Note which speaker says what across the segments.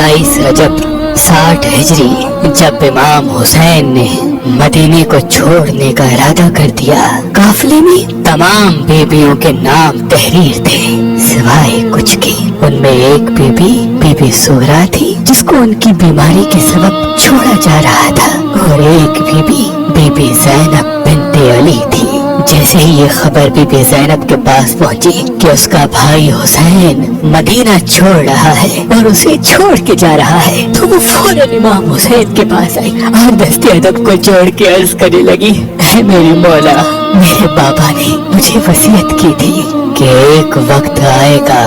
Speaker 1: 22 रजब 60 हिजरी जब इमाम हुसैन ने मदीने को छोड़ने का इरादा कर दिया, काफिले में तमाम बीबियों के नाम तहरीर थे सिवाय कुछ के। उनमें एक बीबी सुगरा थी जिसको उनकी बीमारी के सबब छोड़ा जा रहा था, और एक बीबी ज़ैनब बिन्ते अली थी। जैसे ही ये खबर बीबी ज़ैनब के पास पहुंची कि उसका भाई हुसैन मदीना छोड़ रहा है और उसे छोड़ के जा रहा है, तो वो फौरन इमाम हुसैन के पास आई और दस्ते अदब को जोड़ के अर्ज करने लगी, ऐ मेरे मौला, मेरे बाबा ने मुझे वसीयत की थी कि एक वक्त आएगा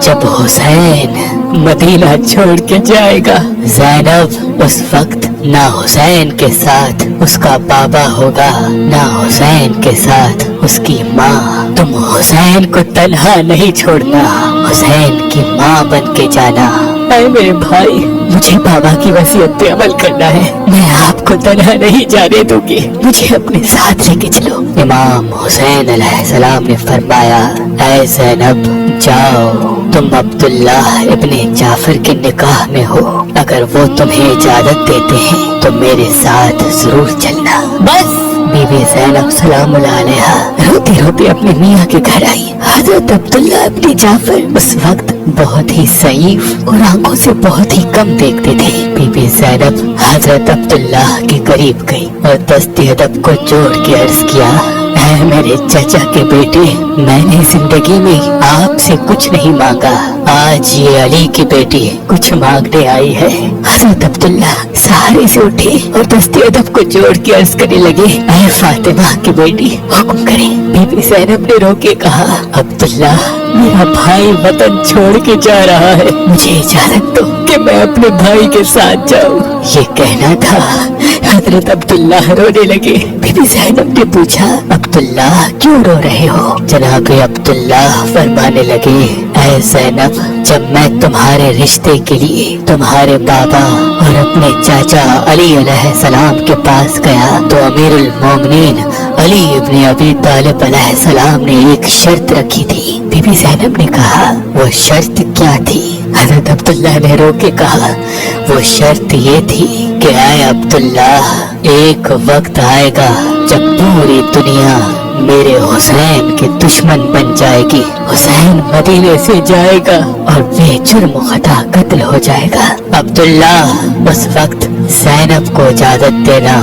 Speaker 1: जब हुसैन मदीना छोड़ के जाएगा। ज़ैनब उस वक्त ना हुसैन के साथ उसका बाबा होगा, ना हुसैन के साथ उसकी माँ। तुम हुसैन को तन्हा नहीं छोड़ना, हुसैन की माँ बन के जाना। ऐ मेरे भाई, मुझे बाबा की वसीयत पे अमल करना है, मैं आपको तन्हा नहीं जाने दूंगी, मुझे अपने साथ लेके चलो। इमाम हुसैन अलैहिस्सलाम ने फरमाया, ऐ ज़ैनब, जाओ, तुम अब्दुल्लाह इब्ने जाफर के निकाह में हो, अगर वो तुम्हें इजाजत देते हैं तो मेरे साथ जरूर चलना। बस बीबी ज़ैनब सलामुल्लाह अलैहा रोते रोते अपने मियाँ के घर आई। हजरत अब्दुल्लाह इब्ने जाफर उस वक्त बहुत ही ज़ईफ और आंखों से बहुत ही कम देखते थे। बीबी ज़ैनब हजरत अब्दुल्लाह के करीब गई और दस्ते अदब को जोड़ के अर्ज किया, ऐ मेरे चाचा के बेटे, मैंने जिंदगी में आपसे कुछ नहीं मांगा, आज ये अली की बेटी कुछ मांगने आई है। हजरत अब्दुल्ला सहारे से उठे और दस्ते अदब को जोड़ के अर्ज करने लगे, ऐ फातिमा की बेटी, हुक्म करें। बीबी ज़ैनब ने रो के कहा, अब्दुल्ला, मेरा भाई वतन छोड़ के जा रहा है, मुझे इजाजत दो कि मैं अपने भाई के साथ जाऊं। ये कहना था। हजरत अब्दुल्ला रोने लगे। बीबी ज़ैनब ने पूछा, अब्दुल्ला क्यों रो रहे हो? जनाब अब्दुल्ला फरमाने लगे, ऐ ज़ैनब, जब मैं तुम्हारे रिश्ते के लिए तुम्हारे बाबा और अपने चाचा अली अलैहिस्सलाम के पास गया तो अमीरुल मोमिनीन अली इब्ने अबी तालिब अलैहिस्सलाम ने एक शर्त रखी थी। बीबी ज़ैनब ने कहा, वो शर्त क्या थी? हजरत अब्दुल्ला ने रो के कहा, वो शर्त ये थी कि ऐ अब्दुल्ला, एक वक्त आएगा जब पूरी दुनिया मेरे हुसैन के दुश्मन बन जाएगी। हुसैन मदीने से जाएगा और बेजुर्म खता कत्ल हो जाएगा। अब्दुल्ला, उस वक्त ज़ैनब को इजाजत देना,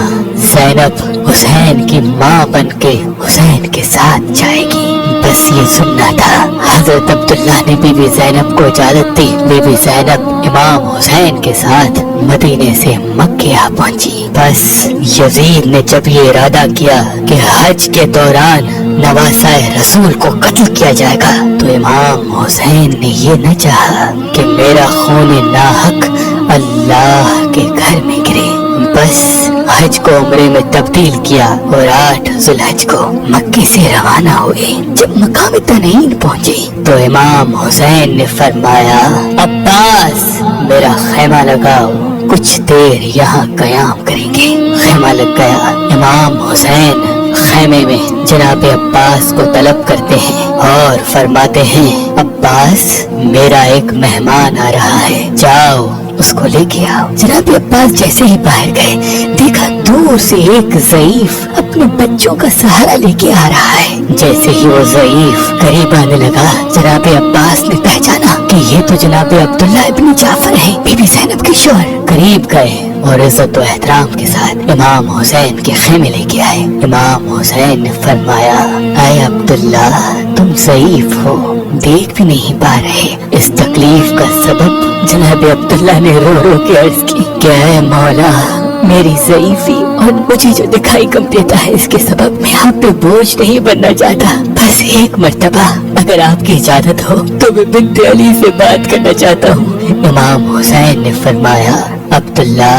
Speaker 1: ज़ैनब हुसैन की माँ बनके हुसैन के साथ जाएगी। बस ये सुनना था। हजरत अब्दुल्ला ने बीबी ज़ैनब को इजाजत दी। बीबी ज़ैनब इमाम हुसैन के साथ मदीने से मक्के आ पहुंची। बस यजीद ने जब ये इरादा किया कि हज के दौरान नवासाए रसूल को कत्ल किया जाएगा, तो इमाम हुसैन ने ये न चाहा कि मेरा खून नाहक अल्लाह के घर में गिरे। बस हज को उम्रे में तब्दील किया और 8 ज़ुल्हज को मक्के से रवाना हुए। जब मकाम तनईन पहुंचे तो इमाम हुसैन ने फरमाया, अब्बास, मेरा खैमा लगाओ, कुछ देर यहाँ कयाम करेंगे। खैमा लग गया। इमाम हुसैन खैमे में जनाब अब्बास को तलब करते हैं और फरमाते हैं, अब्बास, मेरा एक मेहमान आ रहा है, जाओ उसको लेके आओ। जनाब अब्बास जैसे ही बाहर गए, देखा दूर से एक ज़ईफ अपने बच्चों का सहारा लेके आ रहा है। जैसे ही वो ज़ईफ करीब आने लगा, जनाब अब्बास ने पहचाना कि ये तो जनाब अब्दुल्ला इब्ने जाफर है, बीबी ज़ैनब के शौहर। करीब गए और इज्जत व एहतराम के साथ इमाम हुसैन के खेमे लेके आए। इमाम हुसैन ने फरमाया, ऐ अब्दुल्ला, तुम ज़ईफ हो, देख भी नहीं पा रहे, इस तकलीफ का सबब? जनाब अब्दुल्ला ने रो रो के अर्ज की, क्या मौला, मेरी ज़ईफी और मुझे जो दिखाई कम देता है, इसके सबब मैं आप पे बोझ नहीं बनना चाहता। बस एक मर्तबा अगर आपकी इजाजत हो तो मैं बिन्ते अली से बात करना चाहता हूँ। इमाम हुसैन ने फरमाया, अब्दुल्ला,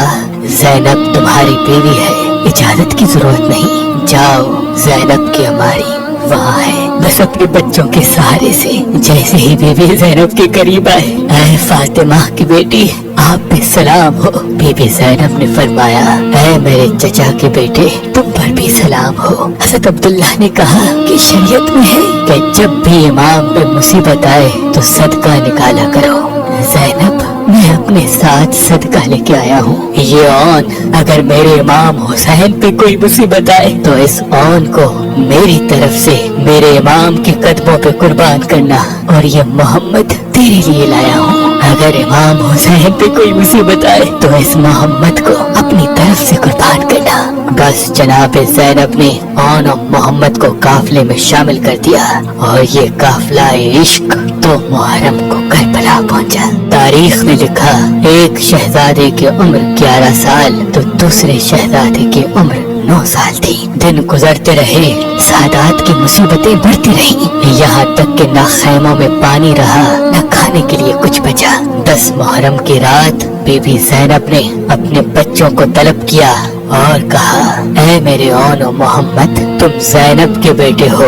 Speaker 1: ज़ैनब तुम्हारी बीवी है, इजाजत की जरूरत नहीं, जाओ, ज़ैनब की हमारी वहाँ है। बस अपने बच्चों के सहारे से जैसे ही बीबी ज़ैनब के करीब आए, ऐ फातिमा की बेटी, आप पे सलाम हो। बीबी ज़ैनब ने फरमाया, ऐ मेरे चचा के बेटे, तुम पर भी सलाम हो। हज़रत अब्दुल्ला ने कहा कि शरीयत में है कि जब भी इमाम पे मुसीबत आए तो सदका निकाला करो। ज़ैनब मैं अपने साथ सदका लेके आया हूँ। ये औन अगर मेरे इमाम हुसैन पे कोई मुसीबत आए तो इस औन को मेरी तरफ से मेरे इमाम के कदमों पे कुर्बान करना, और ये मोहम्मद तेरे लिए लाया हूँ। अगर इमाम हुसैन पे कोई मुसीबत आए तो इस मोहम्मद को अपनी तरफ से कुर्बान करना। बस जनाब ज़ैनब ने औन और मोहम्मद को काफले में शामिल कर दिया और ये काफला इश्क तो मुहर्रम को करबला पहुंचा। तारीख ने लिखा, एक शहजादे की उम्र 11 साल तो दूसरे शहजादे की उम्र 9 साल थी। दिन गुजरते रहे, सादात की मुसीबतें बढ़ती रही, यहाँ तक कि न खैमों में पानी रहा न खाने के लिए कुछ बचा। 10 मुहर्रम की रात बीबी ज़ैनब ने अपने बच्चों को तलब किया और कहा, ऐ मेरे औन और मोहम्मद, तुम ज़ैनब के बेटे हो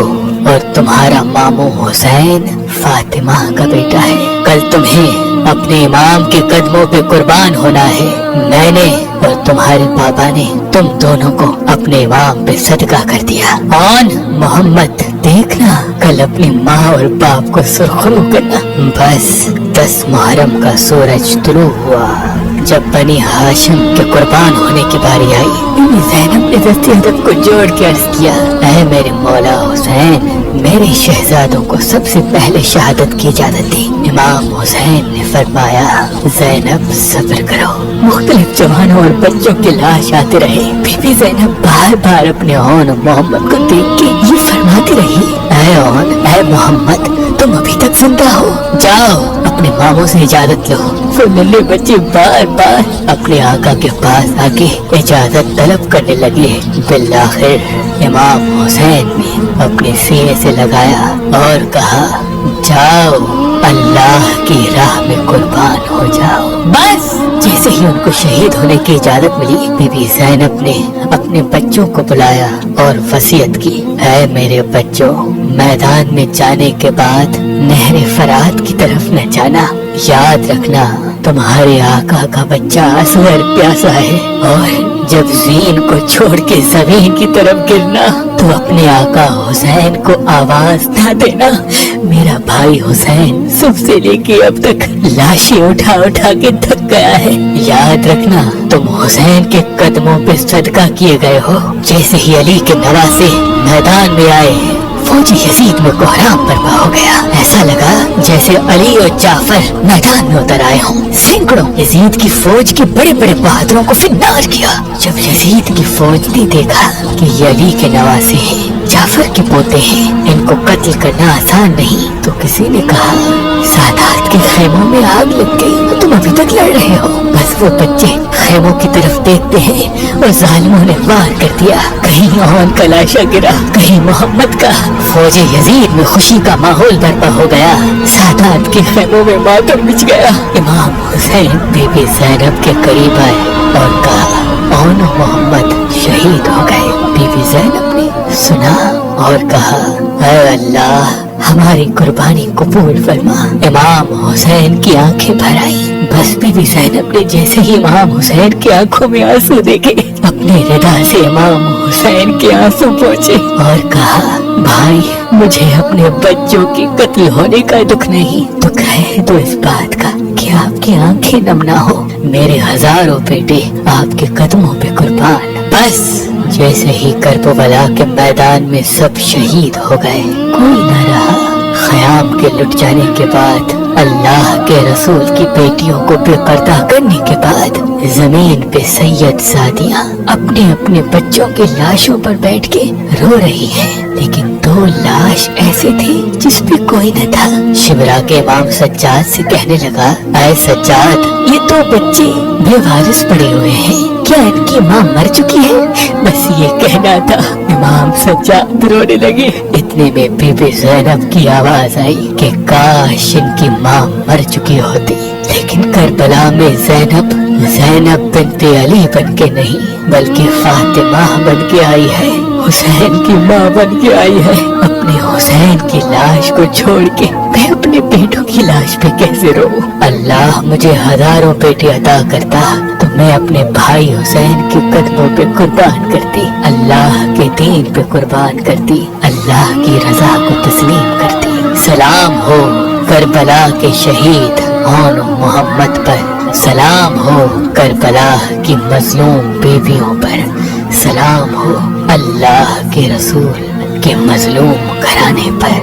Speaker 1: और तुम्हारा मामू हुसैन फातिमा का बेटा है। कल तुम्हें अपने इमाम के कदमों पे कुर्बान होना है। मैंने और तुम्हारे पापा ने तुम दोनों को अपने इमाम पे सदका कर दिया। औन मोहम्मद, देखना कल अपनी माँ और बाप को सुरखरू करना। बस 10 मुहर्रम का सूरज तुलू हुआ। जब बनी हाशिम के कुर्बान होने की बारी आई, बीबी ज़ैनब ने दस्ते अदब को जोड़ के अर्ज किया, ऐ मेरे मौला हुसैन, मेरे शहजादों को सबसे पहले शहादत की इजाजत दी। इमाम हुसैन ने फरमाया, ज़ैनब सब्र करो। मुख्तलिफ जवानों और बच्चों की लाश आते रहे। बीबी ज़ैनब बार बार अपने औन और मोहम्मद को देख के ये फरमाती रही, ऐ औन, ऐ मोहम्मद, तुम अभी तक जिंदा हो, जाओ अपने मामों से इजाजत लो। वो नन्हे बच्चे बार बार अपने आका के पास आके इजाजत तलब करने लगे। बिलाखिर इमाम हुसैन ने अपने सीने से लगाया और कहा, जाओ अल्लाह की राह में कुर्बान हो जाओ। बस जैसे ही उनको शहीद होने की इजाजत मिली, बीबी ज़ैनब ने अपने बच्चों को बुलाया और वसीयत की, ऐ मेरे बच्चों, मैदान में जाने के बाद नहरे फरात की तरफ न जाना। याद रखना, तुम्हारे आका का बच्चा असगर प्यासा है, और जब ज़ीन को छोड़ के जमीन की तरफ गिरना तो अपने आका हुसैन को आवाज ना देना। मेरा भाई हुसैन सुबह से लेके अब तक लाशें उठा उठा के थक गया है। याद रखना, तुम हुसैन के कदमों पे सदका किए गए हो। जैसे ही अली के नवासे मैदान में आए, फौजी यजीद में कोहराम बर्पा हो गया। ऐसा लगा जैसे अली और जाफर मैदान में उतर आए हों। सैकड़ों यजीद की फौज के बड़े बड़े बहादुरों को फिन्नार किया। जब यजीद की फौज ने देखा कि ये अली के नवासे हैं, जाफर के पोते हैं, इनको कत्ल करना आसान नहीं, तो किसी ने कहा, सादात के खेमों में आग लग गई तो तुम अभी तक लड़ रहे हो। बस वो बच्चे खेमों की तरफ देखते हैं और जालिमों ने वार कर दिया। कहीं औन का लाशा गिरा, कहीं मोहम्मद का। फौजी यजीद में खुशी का माहौल बर्पा हो गया। सादात के खेमों में मातम मच गया। इमाम हुसैन बीबी ज़ैनब के करीब आए और कहा, औन और मोहम्मद शहीद हो गए। बीबी ज़ैनब ने सुना और कहा, ऐ अल्लाह, हमारी कुर्बानी कबूल फरमा। इमाम हुसैन की आंखें भर आई। बस बीबी ज़ैनब ने जैसे ही इमाम हुसैन की आंखों में आंसू देखे, अपने रिदा से इमाम हुसैन के आंसू पहुँचे और कहा, भाई, मुझे अपने बच्चों के कत्ल होने का दुख नहीं, दुख है तो इस बात का कि आपकी आंखें नम ना हो। मेरे हजारों बेटे आपके कदमों पे कुर्बान। बस जैसे ही करबला के मैदान में सब शहीद हो गए, कोई न रहा। ख़याम के लुट जाने के बाद, अल्लाह के रसूल की बेटियों को बेपर्दा करने के बाद, जमीन पे सैयद सादियाँ अपने अपने बच्चों के लाशों पर बैठ के रो रही हैं। लेकिन 2 लाश ऐसे थे जिस पे कोई न था। शिबरा के इमाम सज्जाद से कहने लगा, ऐ सज्जाद, ये 2 बच्चे बेवारिस पड़े हुए हैं, क्या इनकी माँ मर चुकी है? बस ये कहना था। इमाम सज्जाद रोने लगे। इतने में बीबी ज़ैनब की आवाज आई कि काश इनकी माँ मर चुकी होती। लेकिन करबला में ज़ैनब बिनते अली बन के नहीं, बल्कि फातिमा बन के आई है, हुसैन की माँ बन के आई है। अपने हुसैन की लाश को छोड़ के मैं अपने बेटों की लाश पे कैसे रहूं? अल्लाह मुझे हजारों बेटे अता करता तो मैं अपने भाई हुसैन के कदमों पे कुर्बान करती, अल्लाह के दीन पे कुर्बान करती, अल्लाह की रजा को तस्लीम करती। सलाम हो करबला के शहीद آن محمد پر سلام ہو، کربلا کی مظلوم بیویوں پر سلام ہو، اللہ کے رسول کے مظلوم گھرانے پر۔